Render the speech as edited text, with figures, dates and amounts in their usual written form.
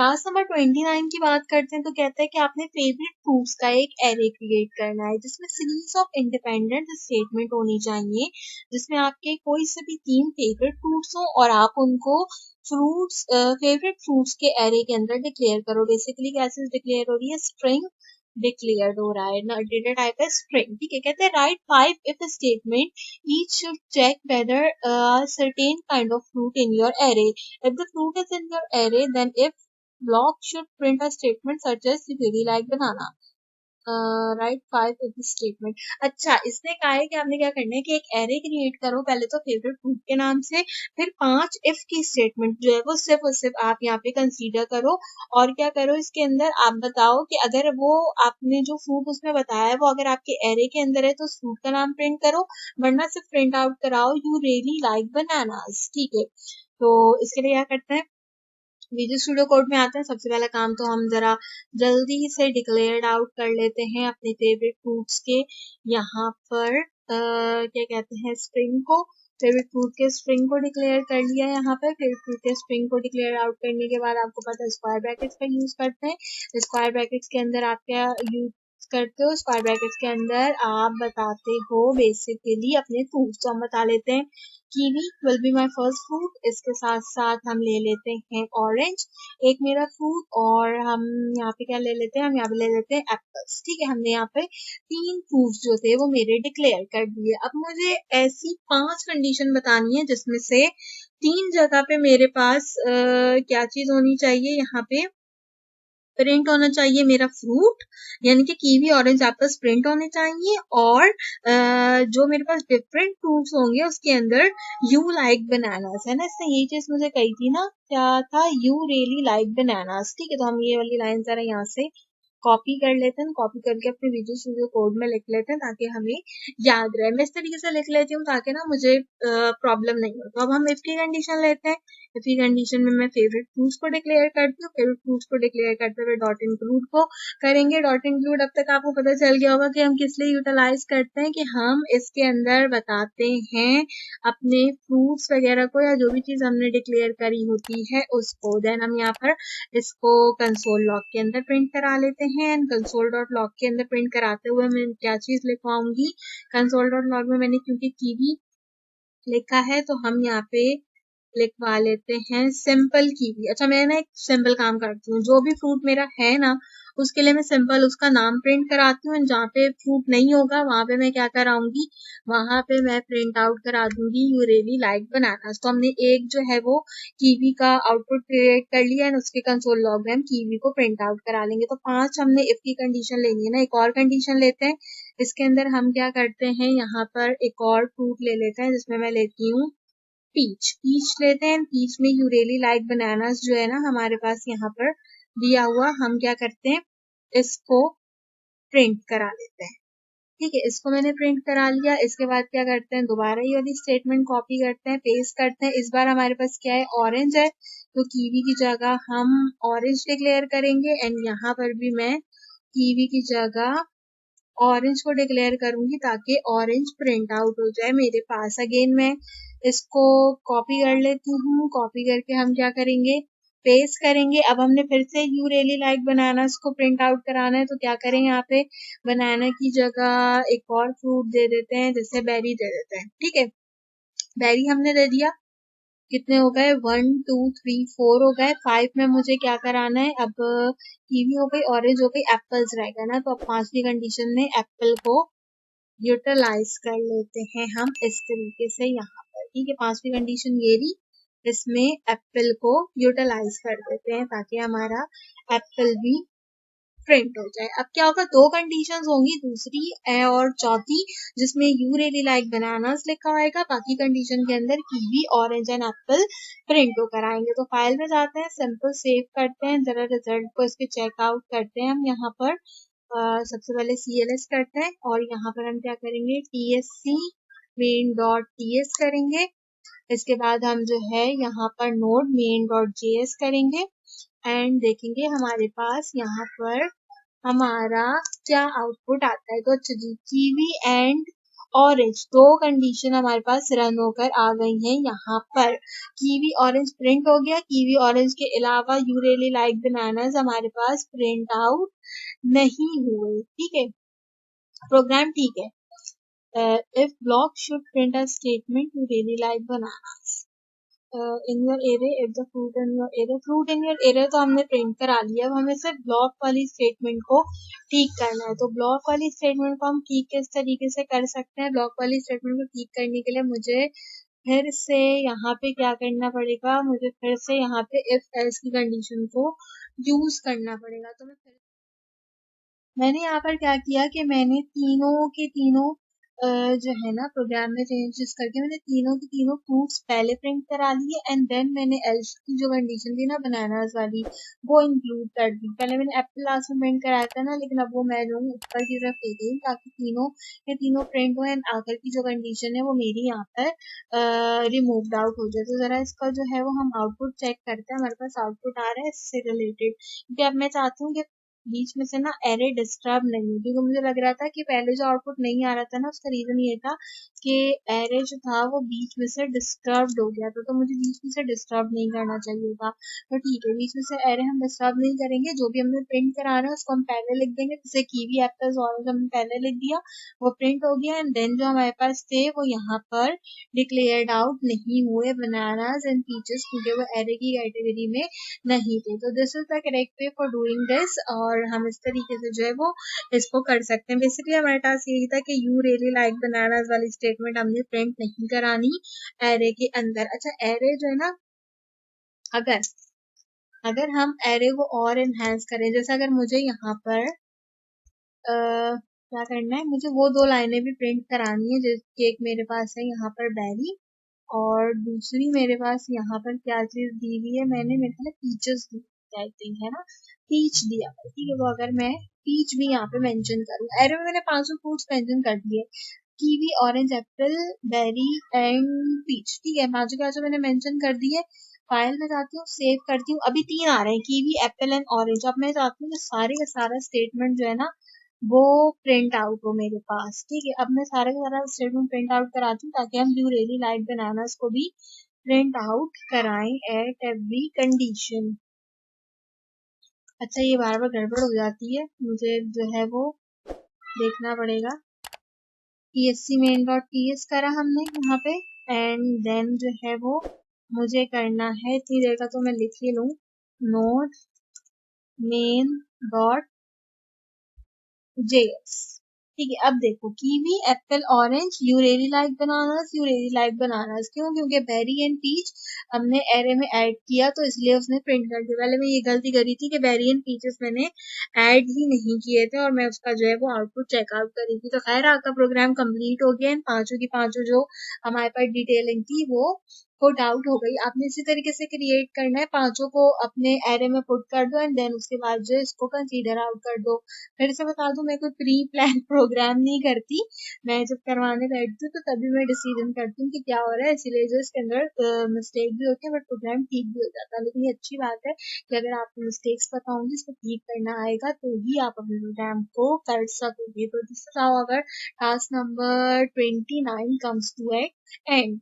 Task number 29 की बात करते हैं तो कहता है कि आपने फेवरेट फ्रूट्स का एक एरे क्रिएट करना है जिसमें सीरीज ऑफ इंडिपेंडेंट स्टेटमेंट होनी चाहिए जिसमें आपके कोई से भी 3 फेवरेट फ्रूट्स हो और आप उनको फेवरेट फ्रूट्स के एरे के अंदर डिक्लेयर करो। बेसिकली कैसे डिक्लेयर हो रही है, स्ट्रिंग डिक्लेयर्ड हो रहा है ना, डेटा टाइप है स्ट्रिंग। ठीक है, कहते हैं right 5 if statement each should check whether certain kind of fruit in your array. If the fruit is in your array, then if block should print a statement such as you really like banana. Right 5 if statement. अच्छा, इसने कहा है कि आपने क्या करना है कि एक एरे क्रिएट करो पहले तो फेवरेट फ्रूट के नाम से, फिर 5 इफ की स्टेटमेंट जो है वो सिर्फ आप यहाँ पे कंसीडर करो। और क्या करो, इसके अंदर आप बताओ कि अगर वो आपने जो फ्रूट उसमें बताया है वो अगर आपके एरे के अंदर है तो उस फ्रूट का नाम प्रिंट करो, वरना सिर्फ प्रिंट आउट कराओ यू रियली लाइक बनानास। ठीक है, तो इसके लिए क्या करते हैं, विजुअल स्टूडियो कोड में आते हैं। सबसे पहला काम तो हम जरा जल्दी से डिक्लेयर आउट कर लेते हैं अपने फेवरेट फ्रूट्स के यहाँ पर क्या कहते हैं स्ट्रिंग को। फेवरेट फ्रूट के स्ट्रिंग को डिक्लेयर कर लिया यहाँ पर। फेवरेट फ्रूट के स्ट्रिंग को डिक्लेयर आउट करने के बाद आपको पता है स्क्वायर ब्रैकेट्स का यूज करते हैं। स्क्वायर ब्रैकेट्स के अंदर आप क्या यूज करते हो, स्क्वायर ब्रैकेट्स के अंदर आप बताते हो बेसिकली अपने फ्रूट्स। तो हम बता लेते हैं kiwi will be my first fruit, इसके साथ साथ हम ले लेते हैं ऑरेंज एक मेरा फ्रूट, और हम यहाँ पे क्या ले लेते हैं, हम यहाँ पे ले लेते हैं एप्पल्स। ठीक है, हमने यहाँ पे 3 फ्रूट्स जो थे वो मेरे डिक्लेयर कर दिए। अब मुझे ऐसी 5 कंडीशन बतानी है जिसमें से 3 जगह पे मेरे पास क्या चीज होनी चाहिए, यहाँ पे प्रिंट होना चाहिए मेरा फ्रूट, यानी कि कीवी ऑरेंज एप्पल्स प्रिंट होने चाहिए, और जो मेरे पास डिफरेंट फ्रूट्स होंगे उसके अंदर यू लाइक बनानास है ना, इसने यही चीज मुझे कही थी ना, क्या था, यू रियली लाइक बनानास। ठीक है, तो हम ये वाली लाइन जरा यहाँ से कॉपी कर लेते हैं, कॉपी करके अपने विजुअल स्टूडियो कोड में लिख लेते हैं ताकि हमें याद रहे। मैं इस तरीके से लिख लेती हूँ ताकि ना मुझे प्रॉब्लम नहीं हो। तो अब हम इफ की कंडीशन लेते हैं। इफ की कंडीशन में मैं फेवरेट फ्रूट्स को डिक्लेयर करती हूँ। फेवरेट फ्रूट्स को डिक्लेयर करते हुए डॉट इंक्लूड को करेंगे। डॉट इंक्लूड अब तक आपको पता चल गया होगा कि हम किस लिए यूटिलाइज करते हैं, कि हम इसके अंदर बताते हैं अपने फ्रूट्स वगैरह को या जो भी चीज हमने डिक्लेयर करी होती है उसको। देन हम यहाँ पर इसको कंसोल लॉग के अंदर प्रिंट करा लेते हैं। एंड कंसोल डॉट लॉग के अंदर प्रिंट कराते हुए मैं क्या चीज लिखवाऊंगी, कंसोल डॉट लॉग में मैंने क्योंकि कीवी लिखा है तो हम यहाँ पे लिखवा लेते हैं सिंपल कीवी। अच्छा, मैं ना एक सिंपल काम करती हूँ, जो भी फ्रूट मेरा है ना उसके लिए मैं सिंपल उसका नाम प्रिंट कराती हूँ। जहाँ पे फ्रूट नहीं होगा वहां पे मैं क्या कराऊंगी, वहां पे मैं प्रिंट आउट करा दूंगी यू रियली लाइक बनानास। तो हमने एक जो है वो कीवी का आउटपुट क्रिएट कर लिया एंड उसके कंसोल लॉग में हम कीवी को प्रिंट आउट करा लेंगे। तो 5 हमने इफ की कंडीशन लेनी है ना। एक और कंडीशन लेते हैं, इसके अंदर हम क्या करते हैं, यहाँ पर एक और फ्रूट ले लेते हैं जिसमें मैं लेती हूँ पीच। पीच लेते हैं, पीच में यू रियली लाइक बनानास जो है ना हमारे पास यहाँ पर दिया हुआ, हम क्या करते हैं इसको प्रिंट करा लेते हैं। ठीक है, इसको मैंने प्रिंट करा लिया। इसके बाद क्या करते हैं, दोबारा ये वाली स्टेटमेंट कॉपी करते हैं, पेस्ट करते हैं। इस बार हमारे पास क्या है, ऑरेंज है, तो कीवी की जगह हम ऑरेंज डिक्लेयर करेंगे। एंड यहाँ पर भी मैं कीवी की जगह ऑरेंज को डिक्लेयर करूंगी ताकि ऑरेंज प्रिंट आउट हो जाए मेरे पास। अगेन मैं इसको कॉपी कर लेती हूँ, कॉपी करके हम क्या करेंगे, पेस्ट करेंगे। अब हमने फिर से यू रियली लाइक बनानास को प्रिंट आउट कराना है, तो क्या करें, यहाँ पे बनाना की जगह एक और फ्रूट दे देते हैं, जैसे बेरी दे देते हैं। ठीक है, बेरी हमने दे दिया, कितने हो गए, 1 2 3 4 हो गए। 5 में मुझे क्या कराना है, अब कीवी हो गई, ऑरेंज हो गई, एप्पल्स रहेगा ना, तो अब 5वीं कंडीशन में एप्पल को यूटिलाइज कर लेते हैं हम इस तरीके से यहाँ पर। ठीक है, 5वीं कंडीशन ये रही, इसमें एप्पल को यूटिलाइज कर देते हैं ताकि हमारा एप्पल भी प्रिंट हो जाए। अब क्या होगा, 2 कंडीशंस होंगी, दूसरी और चौथी, जिसमें यू रियली लाइक बनानास लिखा होगा, बाकी कंडीशन के अंदर kiwi orange and Apple print होकर आएंगे। तो फाइल में जाते हैं, सिंपल सेव करते हैं, जरा रिजल्ट को इसके चेकआउट करते हैं हम यहाँ पर। सबसे पहले CLS करते हैं और यहाँ पर हम क्या करेंगे, TSC main डॉट ts करेंगे। इसके बाद हम जो है यहाँ पर नोड main डॉट js करेंगे एंड देखेंगे हमारे पास यहाँ पर हमारा क्या आउटपुट आता है। तो कीवी एंड ऑरेंज, दो कंडीशन हमारे पास रन होकर आ गई हैं यहाँ पर। कीवी ऑरेंज प्रिंट हो गया, कीवी ऑरेंज के अलावा यू रियली लाइक बनानास हमारे पास प्रिंट आउट नहीं हुए। ठीक है, प्रोग्राम ठीक है। If block should print a statement you really like bananas in your array, if the fruit in your array, fruit in your array तो हमने प्रिंट करा लिया। अब हमें सिर्फ ब्लॉक वाली स्टेटमेंट को ठीक करना है। तो ब्लॉक वाली स्टेटमेंट को हम ठीक किस तरीके से कर सकते हैं? ब्लॉक वाली स्टेटमेंट को ठीक करने के लिए मुझे फिर से यहाँ पे क्या करना पड़ेगा? मुझे फिर से यहाँ पे इफ एल्स की कंडीशन को यूज करना पड़ेगा। तो मैंने यहाँ पर क्या किया कि मैंने तीनों के तीनों जो है ना प्रोग्राम में चेंजेस करके मैंने तीनों की तीनों फ्रूट्स पहले प्रिंट करा लिए एंड देन मैंने एल्स की जो कंडीशन थी ना बनानास वाली वो इंक्लूड कर दी। पहले मैंने एप्पल लास्ट में प्रिंट कराया था ना, लेकिन अब वो मैं जो हूँ ऊपर की तरफ ले गई ताकि तीनों के तीनों प्रिंट हो एंड आखिर की जो कंडीशन है वो मेरी यहाँ पर रिमूव्ड आउट हो जाए। तो जरा इसका जो है वो हम आउटपुट चेक करते हैं, हमारे पास आउटपुट आ रहा है इससे रिलेटेड, क्योंकि अब मैं चाहती हूँ कि बीच में से ना एरे डिस्टर्ब नहीं हो, क्योंकि मुझे लग रहा था कि पहले जो आउटपुट नहीं आ रहा था ना उसका रीजन ये था कि एरे जो था वो बीच में से डिस्टर्ब हो गया था। तो मुझे बीच में से डिस्टर्ब नहीं करना चाहिए था। तो ठीक है, बीच में से एरे हम डिस्टर्ब नहीं करेंगे। जो भी हमने प्रिंट कराना है उसको हम पहले लिख देंगे, जैसे कीवी एप्पल्स ऑरेंज हमने पहले लिख दिया, वो प्रिंट हो गया एंड देन जो हमारे पास थे वो यहाँ पर डिक्लेयर्ड आउट नहीं हुए बनानास एंड पीचेस, क्योंकि वो एरे की कैटेगरी में नहीं थे। तो this is the correct way for doing this, और हम इस तरीके से जो है वो इसको कर सकते हैं। बेसिकली हमारे टास्क यही था कि यू रियली लाइक बनानास वाली स्टेटमेंट हमने प्रिंट नहीं करानी एरे के अंदर। अच्छा, एरे जो है ना, अगर अगर हम एरे को और एनहेंस करें, जैसे अगर मुझे यहाँ पर क्या करना है, मुझे वो दो लाइनें भी प्रिंट करानी है, जैसे एक मेरे पास है यहाँ पर बेरी और दूसरी मेरे पास यहाँ पर क्या चीज दी हुई है, मैंने मेरे ख्याल पीचेस दी आई थिंक, है ना, पीच दिया। ठीक है, वो अगर मैं पीच भी यहाँ पे मेंशन करूँ, एरे में मैंने 500 फ्रूट्स मेंशन कर दिए, kiwi orange apple berry and peach. ठीक है, पांचों के मैंने मेंशन कर दिए। फाइल में जाती हूँ, सेव करती हूँ, अभी 3 आ रहे हैं, कीवी एप्पल एंड ऑरेंज। अब मैं चाहती हूँ कि सारे का सारा स्टेटमेंट जो है ना वो प्रिंट आउट हो मेरे पास। ठीक है, अब मैं सारे का सारा स्टेटमेंट प्रिंट आउट कराती हूँ ताकि हम यू रियली लाइक बनानास को भी प्रिंट आउट कराएं एट एवरी कंडीशन। अच्छा, ये बार बार गड़बड़ हो जाती है, मुझे जो है वो देखना पड़ेगा। ESC main डॉट ts करा हमने यहाँ पे एंड देन जो है वो मुझे करना है, इतनी देर का तो मैं लिख ही लूँ, नोड मेन डॉट js। ठीक है, अब देखो kiwi Apple orange you really like bananas, you really like bananas, क्यों? क्योंकि बेरी एंड पीच हमने एरे में ऐड किया तो इसलिए उसने प्रिंट कर दिया। पहले मैं ये गलती करी थी कि बेरी एंड पीचेस मैंने ऐड ही नहीं किए थे और मैं उसका जो है वो आउटपुट चेकआउट करी थी। तो खैर आपका प्रोग्राम कंप्लीट हो गया, पांचों की पांचों जो हमारे पास डिटेलिंग थी वो पुट आउट हो गई। आपने इसी तरीके से क्रिएट करना है, पांचों को अपने एरे में पुट कर दो एंड देन उसके बाद जो इसको कंसीडर आउट कर दो। फिर से बता दूं, मैं कोई प्री प्लान प्रोग्राम नहीं करती, मैं जब करवाने बैठती हूँ तो तभी मैं डिसीजन करती हूँ कि क्या हो रहा है, इसीलिए जो इसके अंदर मिस्टेक भी होती है बट प्रोग्राम ठीक भी हो जाता है। लेकिन ये अच्छी बात है कि अगर आपको मिस्टेक्स पता होंगी, इसको ठीक करना आएगा तो ही आप अपने प्रोग्राम को कर सकोगे। तो this is how our task number 29 comes to at and.